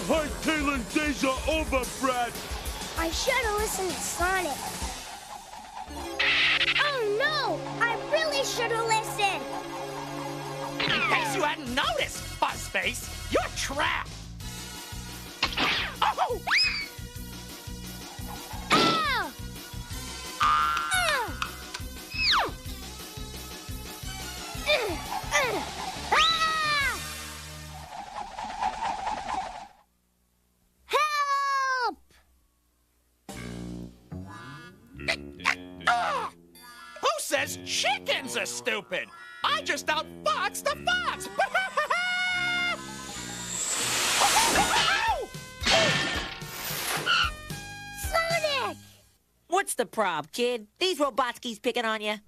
hightailing Ježa over, Brad! I should have listened to Sonic. Oh no! I really should have listened! In case you hadn't noticed, Buzzface, you're trapped! Oh! Ow! Help! Who says chickens are stupid? I just outfoxed the fox! Sonic! What's the prob, kid? These Robotskis picking on you?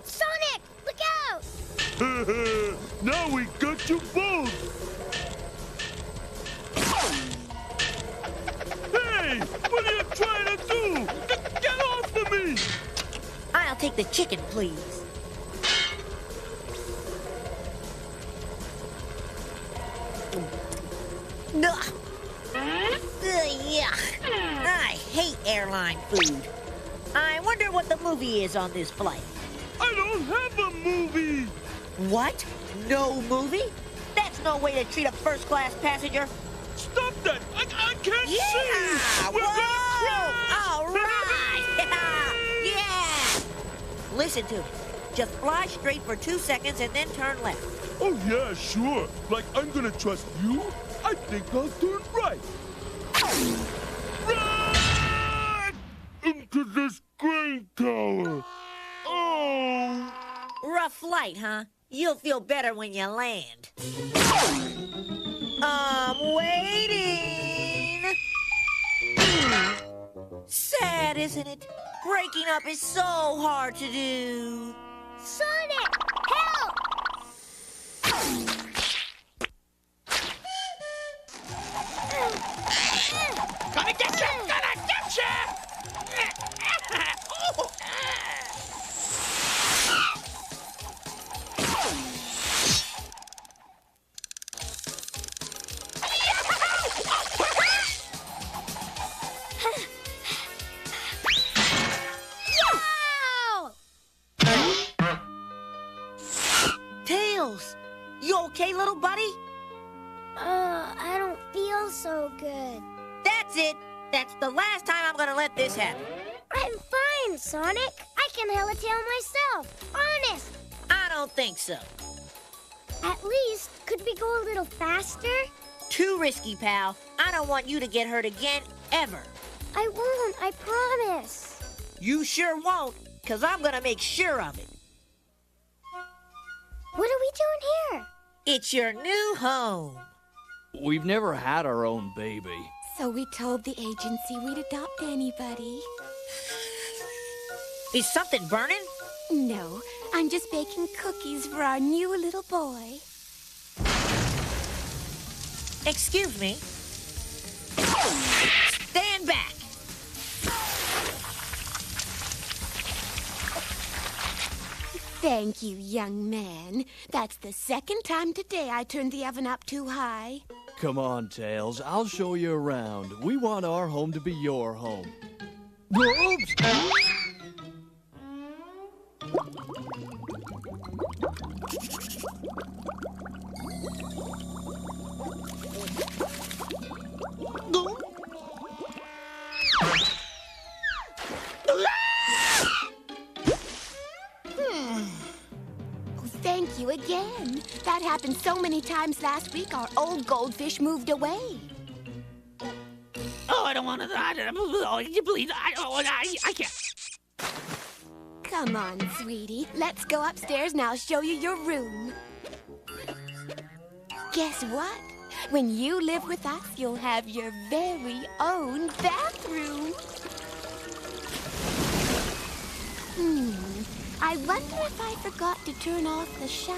Sonic, look out! Now we got you both! Hey! What are you trying to do? Get off of me! I'll take the chicken, please. Ugh. Yuck. I hate airline food. I wonder what the movie is on this flight. I don't have a movie! What? No movie? That's no way to treat a first-class passenger. Stop that! I can't see! Yeah! We're gonna crash! All right! Yeah! Listen to me. Just fly straight for 2 seconds and then turn left. Oh, yeah, sure. Like I'm gonna trust you? I think I'll turn right. Right! Into this grain tower. Oh! Rough flight, huh? You'll feel better when you land. I'm waiting. Sad, isn't it? Breaking up is so hard to do. Sonic, help! Gonna get you! Gonna get you! Tails, you okay, little buddy? I don't feel so good. That's it. That's the last time I'm gonna let this happen. I'm fine, Sonic. I can helitail myself. Honest. I don't think so. At least, could we go a little faster? Too risky, pal. I don't want you to get hurt again, ever. I won't, I promise. You sure won't, because I'm gonna make sure of it. What are we doing here? It's your new home. We've never had our own baby. So we told the agency we'd adopt anybody. Is something burning? No, I'm just baking cookies for our new little boy. Excuse me. Stand back. Thank you, young man. That's the second time today I turned the oven up too high. Come on, Tails. I'll show you around. We want our home to be your home. Oops! Thank you again. That happened so many times last week, our old goldfish moved away. Oh, I don't want to. Please, I can't. Come on, sweetie. Let's go upstairs and I'll show you your room. Guess what? When you live with us, you'll have your very own bathroom. I wonder if I forgot to turn off the shower.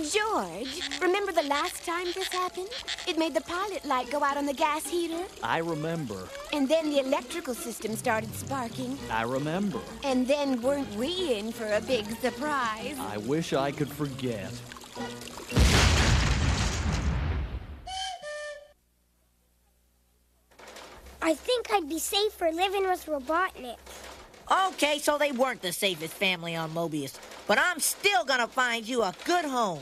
George, remember the last time this happened? It made the pilot light go out on the gas heater. I remember. And then the electrical system started sparking. I remember. And then weren't we in for a big surprise? I wish I could forget. I think I'd be safer living with Robotnik. Okay, so they weren't the safest family on Mobius, but I'm still gonna find you a good home.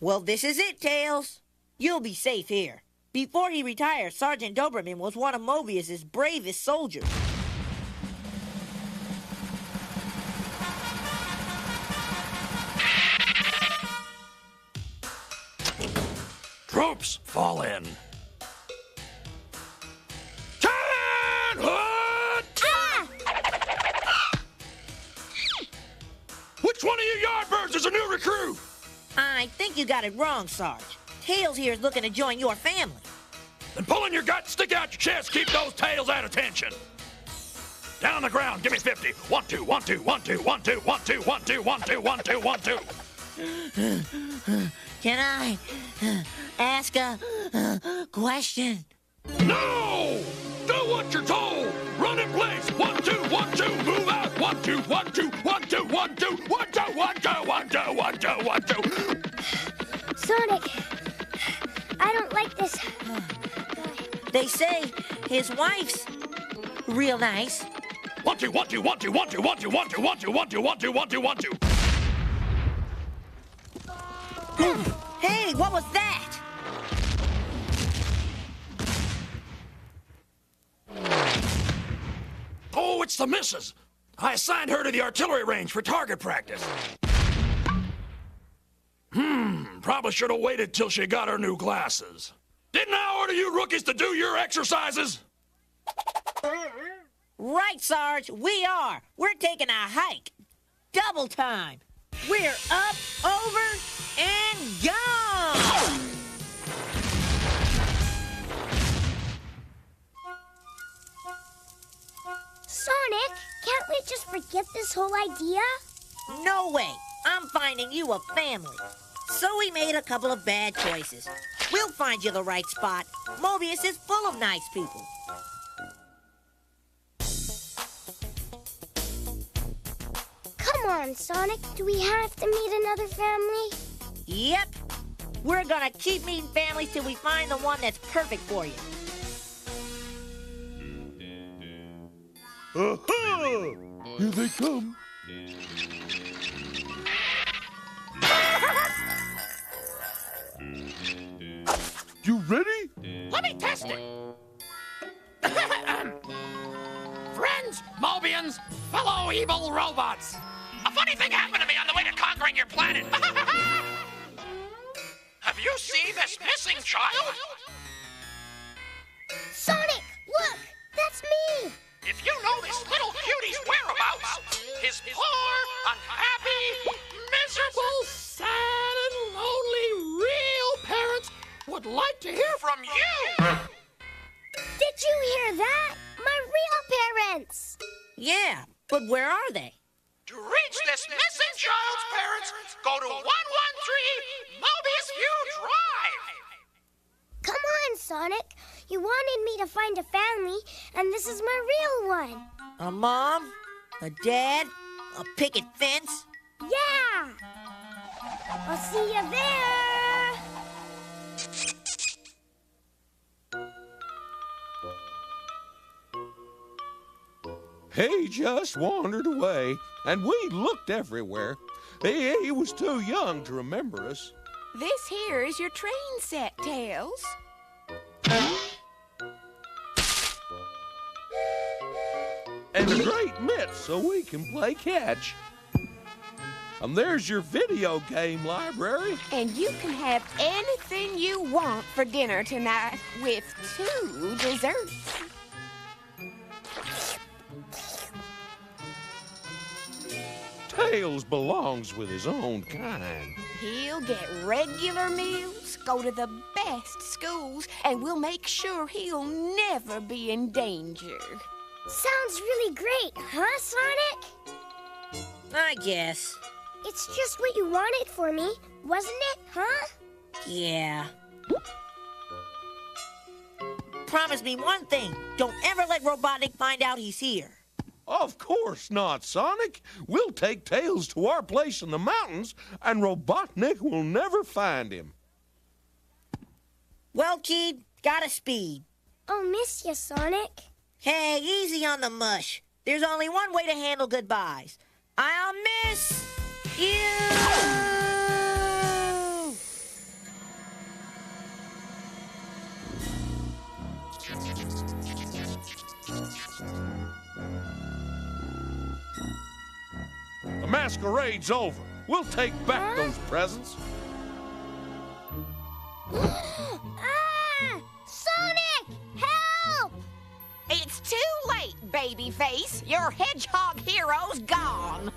Well, this is it, Tails. You'll be safe here. Before he retired, Sergeant Doberman was one of Mobius's bravest soldiers. Troops, fall in. Which one of you yardbirds is a new recruit? I think you got it wrong, Sarge. Tails here is looking to join your family. Then pull in your gut, stick out your chest, keep those tails at attention. Down on the ground, give me 50. 1, 2, 1, 2, 1, 2, 1, 2, 1, 2, 1, 2, 1, 2, 1, 2, 1, 2. Can I ask a question? No! Do what you're told! Run in place! 1, 2, 1, 2, move out! 1, 2, 1, 2, 1, 2, 1, 2, 1, 2, 1, 2, 1, 2, 1, 2, 1, 2. Sonic, I don't like this. They say his wife's real nice. 1, 2, 1, 2, 1, 2, 1, 2, 1, 2, 1, 2, 1, 2, 1, 2, 1, 2, 1, 2, 1, 2. Hey, what was that? Oh, it's the missus. I assigned her to the artillery range for target practice. Probably should have waited till she got her new glasses. Didn't I order you rookies to do your exercises? Right, Sarge, we are. We're taking a hike. Double time. We're up, over, and gone! Sonic, can't we just forget this whole idea? No way. I'm finding you a family. So we made a couple of bad choices. We'll find you the right spot. Mobius is full of nice people. Come on, Sonic. Do we have to meet another family? Yep. We're gonna keep meeting families till we find the one that's perfect for you. Aha! Here they come. You ready? Let me test it. Friends, Mobians, fellow evil robots. A funny thing happened to me on the way to conquering your planet. Have you seen this missing child? Sonic, look! That's me! If you know this little cutie's whereabouts, his poor, unhappy, miserable, sad, and lonely real parents would like to hear from you. Did you hear that? My real parents! Yeah, but where are they? To reach this missing child's parents, go to 113 Mobius View Drive. Come on, Sonic. You wanted me to find a family, and this is my real one. A mom? A dad? A picket fence? Yeah! I'll see you there! He just wandered away, and we looked everywhere. He was too young to remember us. This here is your train set, Tails. And a great mitt so we can play catch. And there's your video game library. And you can have anything you want for dinner tonight with 2 desserts. Tails belongs with his own kind. He'll get regular meals, go to the best schools, and we'll make sure he'll never be in danger. Sounds really great, huh, Sonic? I guess. It's just what you wanted for me, wasn't it, huh? Yeah. Promise me one thing. Don't ever let Robotnik find out he's here. Of course not, Sonic. We'll take Tails to our place in the mountains, and Robotnik will never find him. Well, kid, gotta speed. I'll miss you, Sonic. Hey, easy on the mush. There's only one way to handle goodbyes. I'll miss you! The masquerade's over. We'll take back those presents. Ah! Sonic! Help! It's too late, babyface. Your hedgehog hero's gone.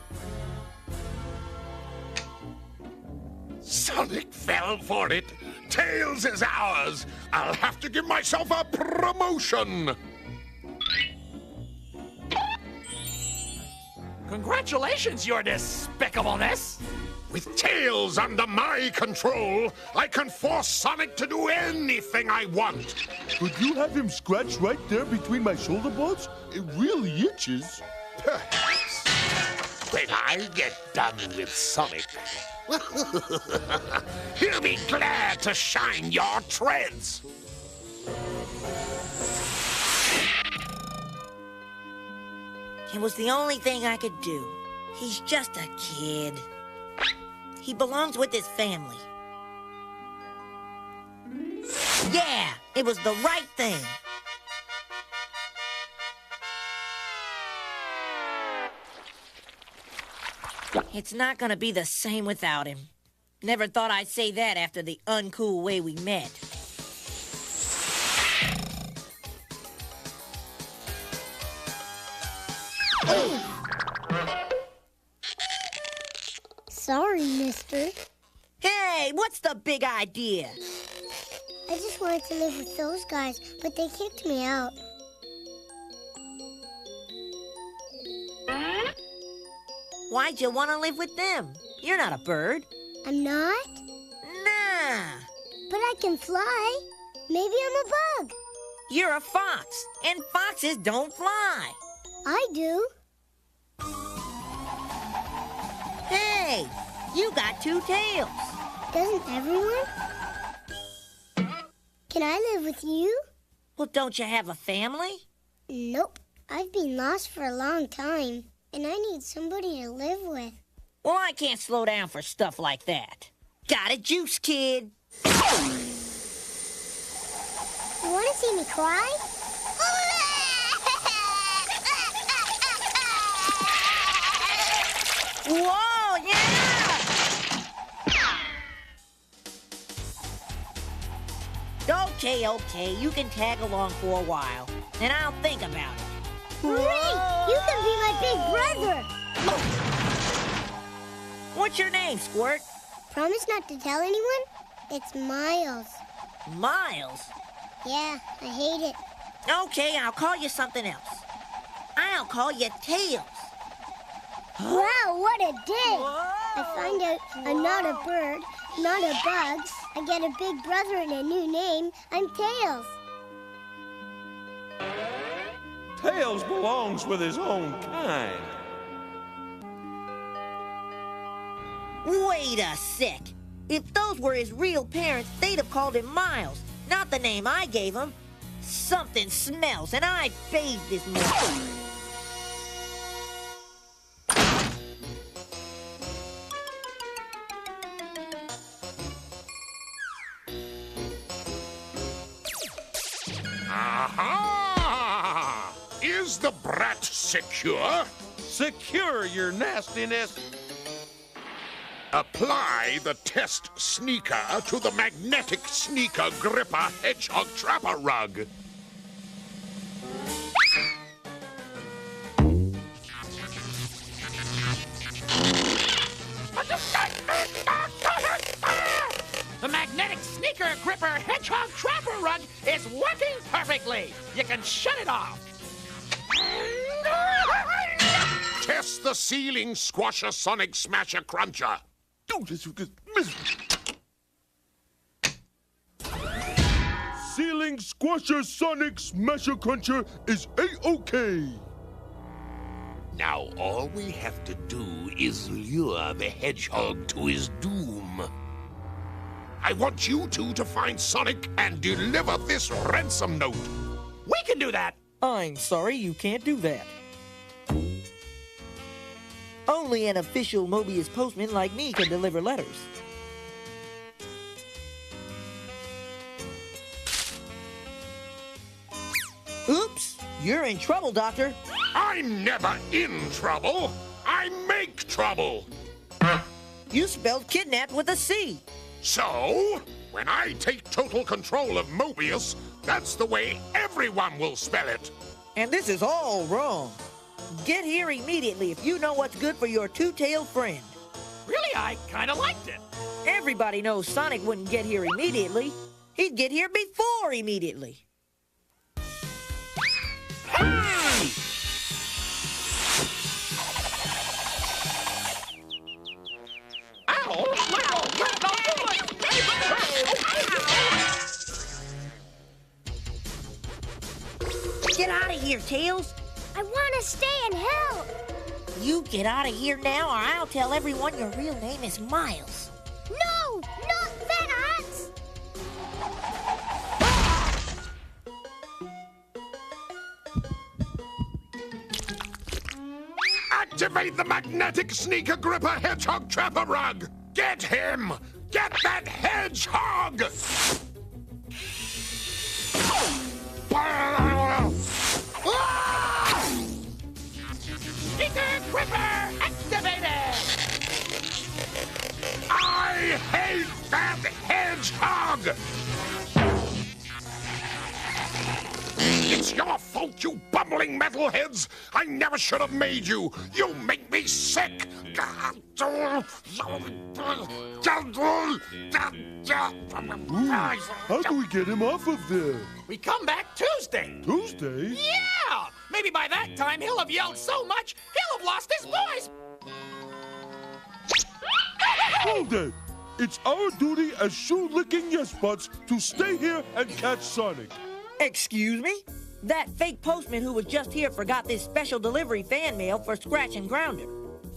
Sonic fell for it. Tails is ours. I'll have to give myself a promotion. Congratulations, your despicableness. With Tails under my control, I can force Sonic to do anything I want. Could you have him scratch right there between my shoulder blades? It really itches. Perhaps. When I get done with Sonic, he'll be glad to shine your treads. It was the only thing I could do. He's just a kid. He belongs with his family. Yeah, it was the right thing. It's not gonna be the same without him. Never thought I'd say that after the uncool way we met. Sorry, mister. Hey, what's the big idea? I just wanted to live with those guys, but they kicked me out. Why'd you want to live with them? You're not a bird. I'm not? Nah. But I can fly. Maybe I'm a bug. You're a fox, and foxes don't fly. I do. Hey, you got two tails. Doesn't everyone? Can I live with you? Well, don't you have a family? Nope. I've been lost for a long time, and I need somebody to live with. Well, I can't slow down for stuff like that. Got a juice, kid. You want to see me cry? Whoa, yeah! Okay, you can tag along for a while, and I'll think about it. Hooray! You can be my big brother! What's your name, Squirt? Promise not to tell anyone? It's Miles. Miles? Yeah, I hate it. Okay, I'll call you something else. I'll call you Tails. Wow, what a day! I find out I'm not a bird, not a bug. I get a big brother and a new name. I'm Tails. Tails belongs with his own kind. Wait a sec. If those were his real parents, they'd have called him Miles, not the name I gave him. Something smells, and I bathed this morning. Aha! Is the brat secure? Secure your nastiness. Apply the test sneaker to the magnetic sneaker gripper hedgehog trapper rug. The magnetic sneaker gripper hedgehog trapper rug is working perfectly. You can shut it off. test the ceiling squasher Sonic Smasher Cruncher. Ceiling Squasher Sonic Smasher Cruncher is A-OK. Now all we have to do is lure the Hedgehog to his doom. I want you two to find Sonic and deliver this ransom note. We can do that. I'm sorry, you can't do that. Only an official Mobius postman like me can deliver letters. Oops, you're in trouble, Doctor. I'm never in trouble. I make trouble. You spelled kidnap with a C. So, when I take total control of Mobius, that's the way everyone will spell it. And this is all wrong. Get here immediately if you know what's good for your two-tailed friend. Really, I kind of liked it. Everybody knows Sonic wouldn't get here immediately. He'd get here before immediately. Get out of here, Tails. I want to stay and help. You get out of here now, or I'll tell everyone your real name is Miles. No, not that. Activate the magnetic sneaker gripper Hedgehog Trapper Rug. Get him! Get that Hedgehog! Sneaker Gripper activated! I hate that Hedgehog! It's your fault, you bumbling metalheads! I never should have made you! You make me sick! How do we get him off of there? We come back Tuesday. Tuesday? Yeah! Maybe by that time he'll have yelled so much, he'll have lost his voice. Hold it! It's our duty as shoe-licking yes-butts to stay here and catch Sonic. Excuse me? That fake postman who was just here forgot this special delivery fan mail for Scratch and Grounder.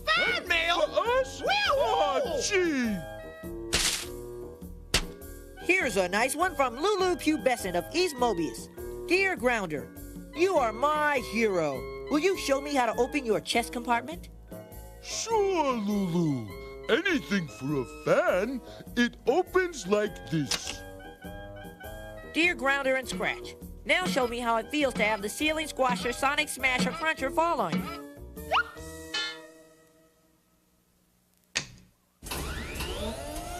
Fan mail? For us? Oh, gee! Here's a nice one from Lulu Pubescent of East Mobius. Dear Grounder, you are my hero. Will you show me how to open your chest compartment? Sure, Lulu. Anything for a fan. It opens like this. Dear Grounder and Scratch, now show me how it feels to have the ceiling squasher Sonic Smasher Cruncher fall on you.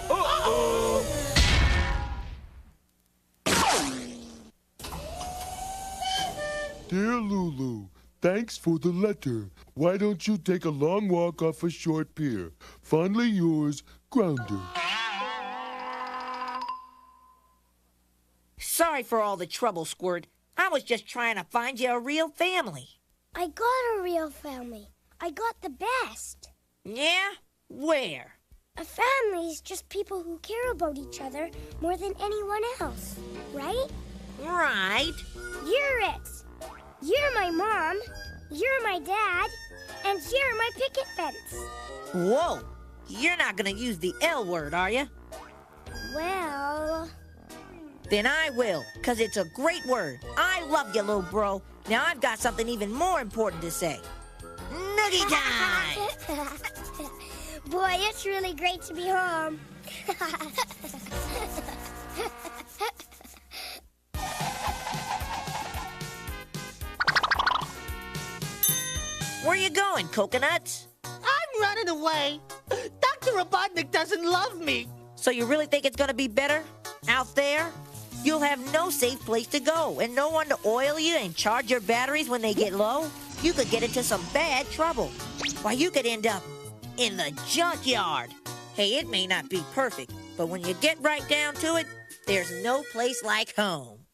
Uh-oh! Dear Lulu, thanks for the letter. Why don't you take a long walk off a short pier? Fondly yours, Grounder. Sorry for all the trouble, Squirt. I was just trying to find you a real family. I got a real family. I got the best. Yeah? Where? A family's just people who care about each other more than anyone else, right? Right. You're it. You're my mom, you're my dad, and you're my picket fence. Whoa. You're not gonna use the L word, are you? Well... Then I will, because it's a great word. I love you, little bro. Now I've got something even more important to say. Noogie time! Boy, it's really great to be home. Where you going, coconuts? I'm running away. Dr. Robotnik doesn't love me. So you really think it's gonna be better out there? You'll have no safe place to go and no one to oil you and charge your batteries when they get low. You could get into some bad trouble. Why, you could end up in the junkyard. Hey, it may not be perfect, but when you get right down to it, there's no place like home.